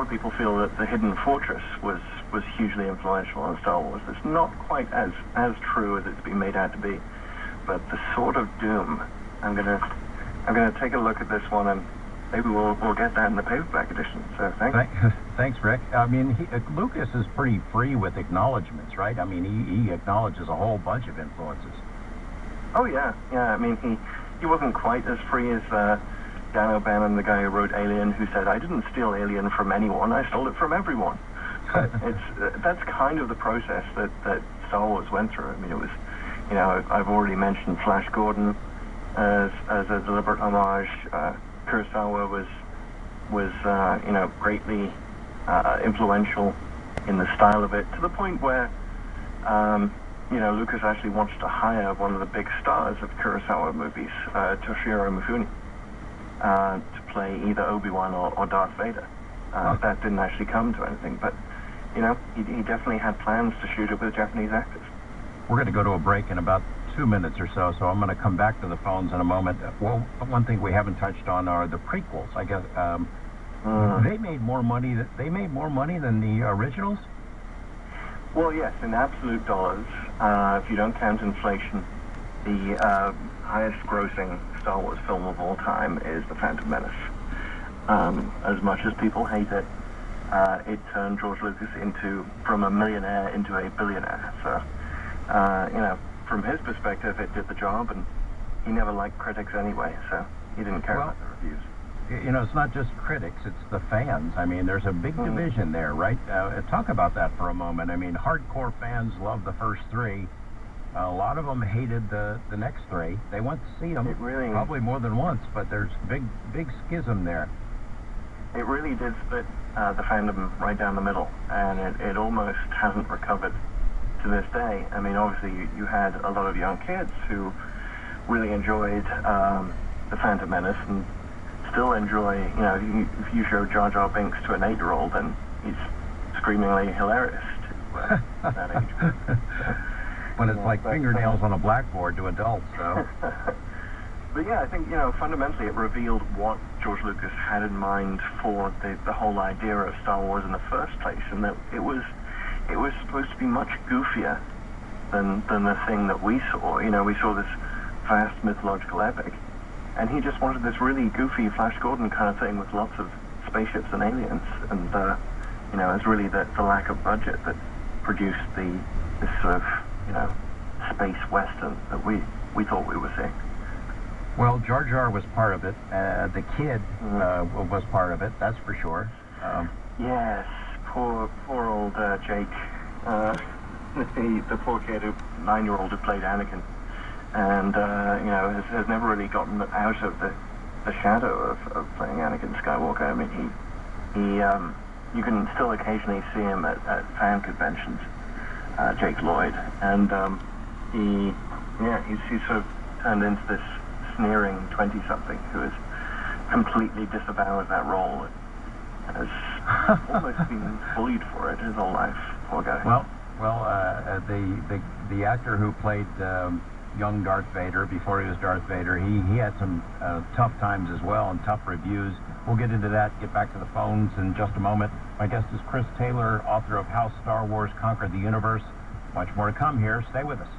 of people feel that the Hidden Fortress was hugely influential on Star Wars. It's not quite as true as it's been made out to be. But the Sword of Doom, I'm gonna take a look at this one, and maybe we'll get that in the paperback edition. So thanks, Rick. I mean, Lucas is pretty free with acknowledgments, right? I mean, he acknowledges a whole bunch of influences. Oh yeah. I mean, he wasn't quite as free as Dan O'Bannon, the guy who wrote Alien, who said, "I didn't steal Alien from anyone. I stole it from everyone." But that's kind of the process that Star Wars went through. I mean, it was, I've already mentioned Flash Gordon as a deliberate homage. Kurosawa was greatly influential in the style of it, to the point where Lucas actually wanted to hire one of the big stars of Kurosawa movies, Toshiro Mifune, to play either Obi-Wan or Darth Vader. That didn't actually come to anything, but he definitely had plans to shoot it with Japanese actors. We're going to go to a break in about 2 minutes or so I'm going to come back to the phones in a moment. Well, one thing we haven't touched on are the prequels. I guess they made more money. They made more money than the originals. Well, yes, in absolute dollars, if you don't count inflation, the highest-grossing Star Wars film of all time is The Phantom Menace. As much as people hate it, it turned George Lucas from a millionaire into a billionaire. So, from his perspective, it did the job, and he never liked critics anyway, so he didn't care about the reviews. It's not just critics, it's the fans. I mean, there's a big division there, right? Talk about that for a moment. I mean, hardcore fans love the first three. A lot of them hated the next three. They went to see them probably more than once, but there's big schism there. It really did split the fandom right down the middle, and it almost hasn't recovered to this day. I mean, obviously, you had a lot of young kids who really enjoyed The Phantom Menace, and still enjoy, if you show Jar Jar Binks to an 8-year-old, then he's screamingly hilarious to that age group. When it's like fingernails on a blackboard to adults, though. But yeah, I think, fundamentally it revealed what George Lucas had in mind for the whole idea of Star Wars in the first place, and that it was supposed to be much goofier than the thing that we saw. We saw this vast mythological epic, and he just wanted this really goofy Flash Gordon kind of thing with lots of spaceships and aliens, and it's really the lack of budget that produced this sort of space western that we thought we were seeing. Well, Jar Jar was part of it. The kid was part of it, that's for sure. Yes, poor old Jake, the poor kid, 9-year-old who played Anakin, and has never really gotten out of the shadow of playing Anakin Skywalker. I mean, he you can still occasionally see him at fan conventions, Jake Lloyd, and he's sort of turned into this sneering 20-something who has completely disavowed that role and has almost been bullied for it his whole life. Poor guy. Well, the actor who played young Darth Vader before he was Darth Vader, he had some tough times as well and tough reviews. We'll get into that, get back to the phones in just a moment. My guest is Chris Taylor, author of How Star Wars Conquered the Universe. Much more to come here. Stay with us.